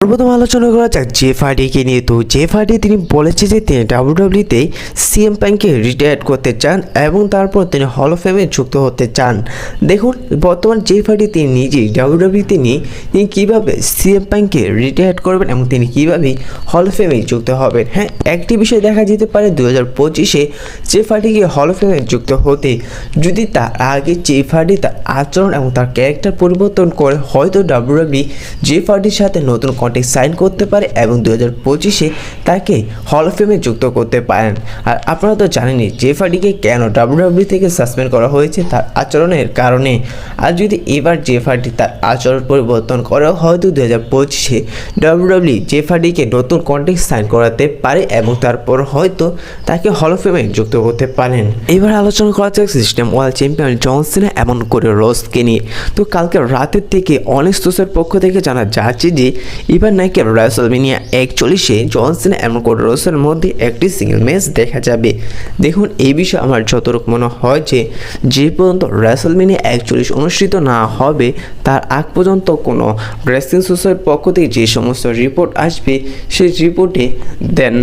সর্বপ্রথম আলোচনা করা যাক জেফ হার্ডিকে নিয়ে। তো জেফ হার্ডি তিনি বলেছে যে তিনি ডাব্লিউডাব্লিউতে সিএম পাঙ্ককে রিটায়ার করতে চান এবং তারপর তিনি হল অফ ফেমে যুক্ত হতে চান। দেখুন বর্তমান জেফ হার্ডি তিনি নিজেই ডাব্লিউডাব্লিউতে নিয়ে তিনি কীভাবে সিএম পাঙ্ককে রিটায়ার করবেন এবং তিনি কীভাবে হল অফ ফেমে যুক্ত হবেন। হ্যাঁ, একটি বিষয় দেখা যেতে পারে 2025-এ জেফ হার্ডিকে হল অফ ফেমে যুক্ত হতে যদি তার আগে জেফ হার্ডি তার আচরণ এবং তার ক্যারেক্টার পরিবর্তন করে হয়তো ডাব্লিউডাব্লিউ জেফ হার্ডির সাথে নতুন কন্ট্রাক্ট সাইন করতে পারে এবং 2025-এ তাকে হল অফ ফেমে যুক্ত করতে পারেন। আর আপনারা তো জানেনই জেফ হার্ডিকে কেন ডাব্লিউডাব্লিউ থেকে সাসপেন্ড করা হয়েছে, তার আচরণের কারণে। আর যদি এবার জেফ হার্ডি তার আচরণ পরিবর্তন করে হয়তো 2025-এ ডাব্লিউডাব্লিউ জেফ হার্ডিকে নতুন কন্ট্রাক্ট সাইন করাতে পারে এবং তারপর হয়তো তাকে হল অফ ফেমে যুক্ত করতে পারেন। এবার আলোচনা করা যাক সিস্টেম ওয়ার্ল্ড চ্যাম্পিয়ন জন সিনা এমন করে রোজকে নিয়ে। তো কালকে রাতের থেকে অনেক সোর্সের পক্ষ থেকে জানা যাচ্ছে যে এবার নাকি রাসেলমেনিয়া 41-এ জন সিনা এবং কোডি রোডসের মধ্যে একটি সিঙ্গেল ম্যাচ দেখা যাবে। দেখুন এই বিষয়ে আমার যতটুকু মনে হয় যে পর্যন্ত রাসেলমেনিয়া 41 অনুষ্ঠিত না হবে তার আগ পর্যন্ত কোনো রেসলিং সোর্সের পক্ষ থেকে যে সমস্ত রিপোর্ট আসবে সেই রিপোর্টে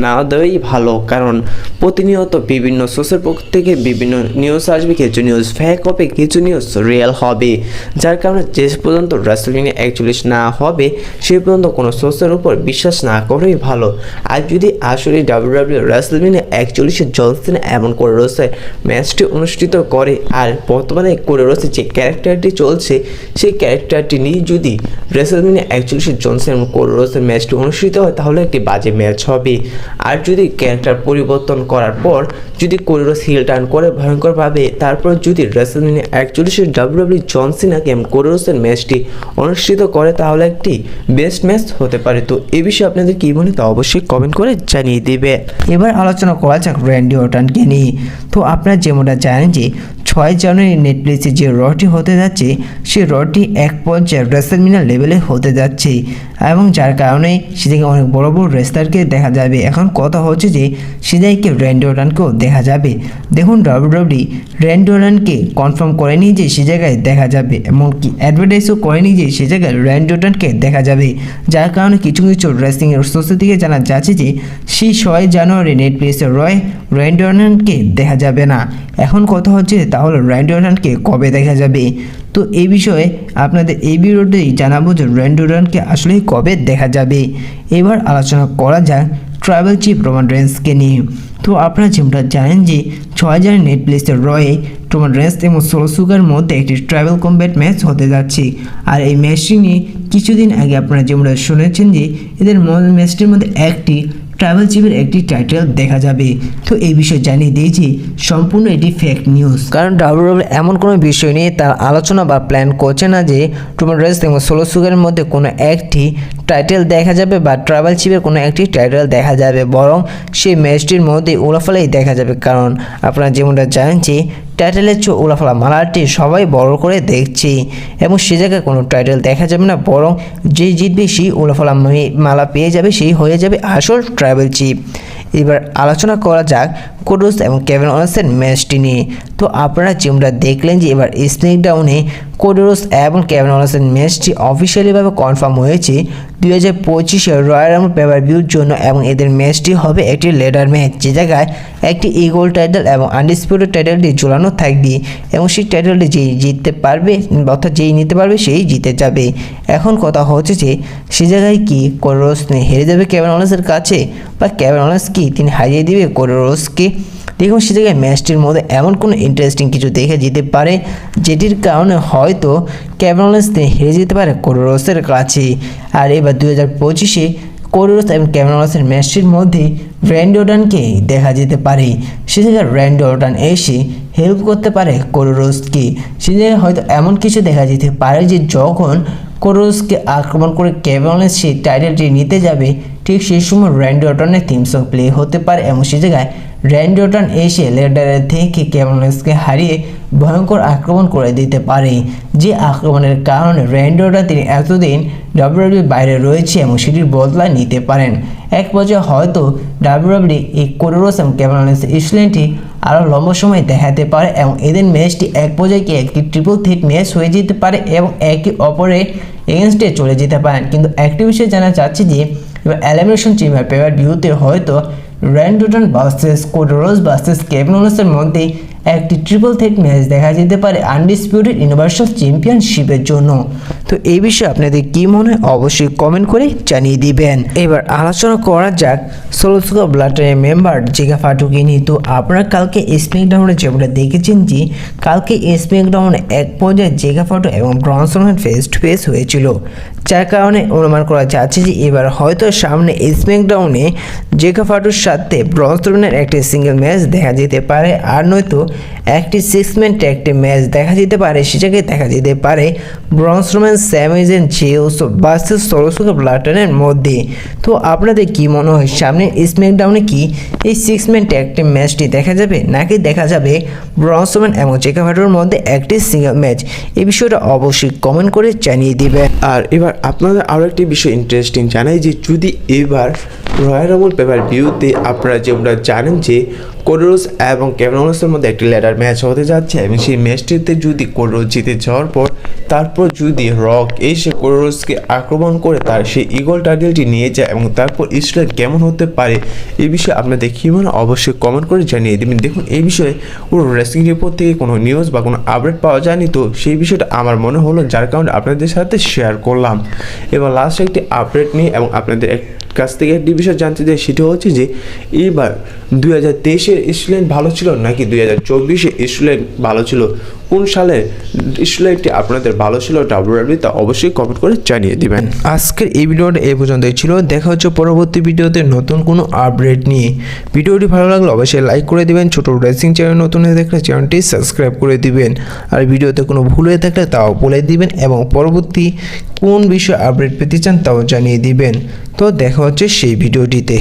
না দেওয়াই ভালো, কারণ প্রতিনিয়ত বিভিন্ন সোর্সের পক্ষ থেকে বিভিন্ন নিউজ আসবে, কিছু নিউজ ফেক হবে, কিছু নিউজ রিয়েল হবে, যার কারণে যে পর্যন্ত রাসেলমেনিয়া 41 না হবে সে পর্যন্ত কোনো সোর্সের উপর বিশ্বাস না করাই ভালো। আর যদি আসলে ডাব্লিউডাব্লিউ রাসেলমেনিয়া 41-এ জন সিনা এবং কোডি রোডসের ম্যাচটি অনুষ্ঠিত করে আর বর্তমানে কোডি রোডসের যে ক্যারেক্টারটি চলছে সেই ক্যারেক্টারটি নিয়ে যদি রাসেলমেনিয়া 41-এ জন সিনা এবং কোডি রোডসের ম্যাচটি অনুষ্ঠিত হয় তাহলে একটি বাজে ম্যাচ হবে। আর যদি ক্যারেক্টার পরিবর্তন করার পর যদি কোডি রোডস হিল টার্ন করে ভয়ঙ্করভাবে তারপর যদি রাসেলমেনিয়া 41-এ ডাব্লিউডাব্লিউ জন সিনাকে এবং কোডি রোডসের ম্যাচটি অনুষ্ঠিত করে তাহলে একটি বেস্ট ম্যাচ হতে পারে। তো এই বিষয়ে আপনাদের কী মনে তা অবশ্যই কমেন্ট করে জানিয়ে দেবে। এবার আলোচনা করা যাক র্যান্ডি অর্টনকে নিয়ে। তো আপনারা যেমনটা জানেন যে 6 জানুয়ারি নেটফ্লিক্সে যে রটি হতে যাচ্ছে সেই রটি এক পর্যায়ে রেসলমেনিয়া লেভেলে হতে যাচ্ছে এবং যার কারণে সেদিকে অনেক বড় বড় রেসলারকে দেখা যাবে। এখন কথা হচ্ছে যে সেদিকে র্যান্ডি অর্টনকেও দেখা যাবে। দেখুন ডাব্লিউডাব্লিউ র্যান্ডি অর্টনকে কনফার্ম করেনি যে সে জায়গায় দেখা যাবে, এমনকি অ্যাডভার্টাইজও করেনি যে সে জায়গায় র্যান্ডি অর্টনকে দেখা যাবে, যার কারণে কিছু কিছু রেসলিংয়ের সোর্সের দিকে জানা যাচ্ছে যে সেই 6 জানুয়ারি নেটফ্লিক্সে র্যান্ডি অর্টনকে দেখা যাবে না। এখন কথা হচ্ছে তাহলে র্যান্ডি অর্টনকে কবে দেখা যাবে? তো এই বিষয়ে আপনাদের এই ভিডিওতেই জানাবো যে র্যান্ডি অর্টনকে আসলেই কবে দেখা যাবে। এবার আলোচনা করা যাক ট্রাইবাল চিফ রোমান রেন্সকে নিয়ে। তো আপনারা যেমনটা জানেন যে 6 জানুয়ারি নেটফ্লিক্সের রোমান রেন্স এবং সোলো সুগার মধ্যে একটি ট্রাইবাল কম্ব্যাট ম্যাচ হতে যাচ্ছে। আর এই ম্যাচটি নিয়ে কিছুদিন আগে আপনারা যেমনটা শুনেছেন যে এদের ম্যাচটির মধ্যে একটি ট্রাইবাল চিফের একটি টাইটেল দেখা যাবে। তো এই বিষয়ে জানিয়ে দিয়েছি সম্পূর্ণ এটি ফেক নিউজ, কারণ ডাব্লিউডাব্লিউ এমন কোনো বিষয় নিয়ে তার আলোচনা বা প্ল্যান করছে না যে রোমান রেন্স এবং সোলো সুগারের মধ্যে কোনো একটি টাইটেল দেখা যাবে বা ট্রাইবাল চিফের কোনো একটি টাইটেল দেখা যাবে, বরং সেই ম্যাচটির মধ্যে উলাফালাই দেখা যাবে। কারণ আপনারা যেমনটা জানেন যে টাইটেলের চেয়ে উলাফালা মালাটি সবাই বড় করে দেখছে এবং সে জায়গায় কোনো টাইটেল দেখা যাবে না, বরং যে জিতবে সেই উলাফালা মালা পেয়ে যাবে, সেই হয়ে যাবে আসল ট্রাইবাল চিফ। এবার আলোচনা করা যাক কোডি রোডস এবং কেভিন ওয়েন্সের ম্যাচটি নিয়ে। তো আপনারা যেমনটা দেখলেন যে এবার স্ম্যাকডাউনে কোডি রোডস এবং কেভিন ওয়েন্সের ম্যাচটি অফিসিয়ালিভাবে কনফার্ম হয়েছে 2025-এ রয়্যাল রাম্বল পেপার-ভিউর জন্য এবং এদের ম্যাচটি হবে একটি লেডার ম্যাচ, যে জায়গায় একটি ইগল টাইটেল এবং আনডিসপিউটেড টাইটেলটি ঝুলানো থাকবে এবং সেই টাইটেলটি যেই জিততে পারবে অর্থাৎ যেই নিতে পারবে সেই জিতে যাবে। এখন কথা হচ্ছে যে সে জায়গায় কি কোডি রোডস হেরে যাবে কেভিন ওয়েন্সের কাছে বা কেভিন ওয়েন্স কি তিনি হারিয়ে দিবে কোডি রোডসকে? দেখুন সে জায়গায় ম্যাচটির মধ্যে এমন কোনো ইন্টারেস্টিং কিছু দেখে যেতে পারে যেটির কারণে হয়তো কেভিন ওয়েন্স হেরে যেতে পারে কোডি রোডসের কাছে। আর এবার 2025-এ কোডি রোডস এবং কেভিন ওয়েন্সের ম্যাচটির মধ্যে র্যান্ডি অর্টনকে দেখা যেতে পারে। সে জায়গায় র্যান্ডি অর্টন এসে হেল্প করতে পারে কোডি রোডসকে। সে জায়গায় হয়তো এমন কিছু দেখা যেতে পারে যে যখন কোডি রোডসকে আক্রমণ করে কেভিন ওয়েন্স সেই টাইটেলটি নিতে যাবে ঠিক সেই সময় র্যান্ডি অর্টনের থিম সং প্লে হতে পারে এবং সে জায়গায় র্যান্ডি অর্টন এসে লেডারের থেকে কেভিন ওয়েন্সকে হারিয়ে ভয়ঙ্কর আক্রমণ করে দিতে পারে, যে আক্রমণের কারণে র্যান্ডি অর্টন তিনি এতদিন ডাব্লিউডাব্লিউর বাইরে রয়েছে এবং সেটির বদলা নিতে পারেন। এক পর্যায়ে হয়তো ডাব্লিউডাব্লিউ এই কোডি রোডস এবং কেভিন ওয়েন্সের ইস্যুটি আরও লম্বা সময় দেখাতে পারে এবং এদের ম্যাচটি এক পর্যায়ে একটি ট্রিপল থ্রেট ম্যাচ হয়ে যেতে পারে এবং একে অপরের এগেনস্টে চলে যেতে পারেন। কিন্তু একটি বিষয় জানা যাচ্ছে যে এবার এলিমিনেশন চেম্বার পেপার ভিউতে হয়তো Randy Orton versus Cody Rhodes versus Kevin ওলেন্সের মধ্যে একটি ট্রিপল থ্রেট ম্যাচ দেখা যেতে পারে আনডিসপিউটেড ইউনিভার্সাল চ্যাম্পিয়নশিপের জন্য। তো এই বিষয়ে আপনাদের কী মনে হয় অবশ্যই কমেন্ট করে জানিয়ে দিবেন। এবার আলোচনা করা যাক সোলো স্কোয়াড ব্লাডলাইনের মেম্বার জিগা ফাটুকে নিয়ে। তো আপনারা কালকে স্ম্যাকডাউনে যেমনটা দেখেছেন যে কালকে স্ম্যাকডাউনে এক পর্যায়ে জিগা ফাটু এবং ব্রন স্ট্রোম্যান ফেস টু ফেস হয়েছিল, যার কারণে অনুমান করা যাচ্ছে যে এবার হয়তো সামনে স্ম্যাকডাউনে জিগা ফাটুর সাথে ব্রন স্ট্রোম্যানের একটি সিঙ্গেল ম্যাচ দেখা যেতে পারে, আর নয়তো একটি 6 ম্যান ট্যাগ টিম ম্যাচ দেখা যেতে পারে। সেটাকে দেখা যেতে পারে Braun Strowman, Sami Zayn, Jey Uso versus Solo squad ব্লাডলাইনের মধ্যে। তো আপনাদের কি মনে হয় সামনে স্ম্যাকডাউনে কি এই 6 ম্যান ট্যাগ টিম ম্যাচটি দেখা যাবে, নাকি দেখা যাবে ব্রন স্ট্রোম্যান এবং জিগা ফাটুর মধ্যে একটি সিঙ্গেল ম্যাচ? এই বিষয়টা অবশ্যই কমেন্ট করে জানিয়ে দিবেন। আর এবার আপনাদের আরও একটি বিষয় ইন্টারেস্টিং জানাই যে যদি এবার রয়্যাল রাম্বল পেপার ভিউতে আপনারা যেটা জানেন যে কোডি রোডস এবং কেভিন ওলেন্সের মধ্যে একটি ল্যাডার ম্যাচ হতে যাচ্ছে এবং সেই ম্যাচটিতে যদি কোডি রোডস জিতে যাওয়ার পর তারপর যদি রক এসে কোডি রোডসকে আক্রমণ করে তার সেই ইগল টাইটেলটি নিয়ে যায় এবং তারপর স্টোরি কেমন হতে পারে এই বিষয়ে আপনাদের কী মনে হয় অবশ্যই কমেন্ট করে জানিয়ে দেবেন। দেখুন এই বিষয়ে কোনো রেসলিং রিপোর্ট থেকে কোনো নিউজ বা কোনো আপডেট পাওয়া যায়নি, তো সেই বিষয়টা আমার মনে হলো যার কারণে আপনাদের সাথে শেয়ার করলাম। এবার লাস্ট একটি আপডেট নিয়ে এবং আপনাদের কাছ থেকে একটি বিষয় জানতে চাই, সেটা হচ্ছে যে এবার 2023-এর স্টুডেন্ট ভালো ছিল নাকি 2024-এর স্টুডেন্ট ভালো ছিল, কোন সালের স্টুডেন্টটি আপনাদের ভালো ছিল ডাব্লিউডাব্লিউ তা অবশ্যই কমেন্ট করে জানিয়ে দিবেন। আজকের এই ভিডিওটা এই পর্যন্তই ছিল, দেখা হচ্ছে পরবর্তী ভিডিওতে নতুন কোনো আপডেট নিয়ে। ভিডিওটি ভালো লাগলে অবশ্যই লাইক করে দিবেন, ছোট রেসিং চ্যানেল নতুন হয়ে থাকলে চ্যানেলটি সাবস্ক্রাইব করে দিবেন, আর ভিডিওতে কোনো ভুল হয়ে থাকলে তাও বলে দিবেন এবং পরবর্তী কোন বিষয়ে আপডেট পেতে চান তাও জানিয়ে দিবেন। তো দেখা হচ্ছে সেই ভিডিওটিতে।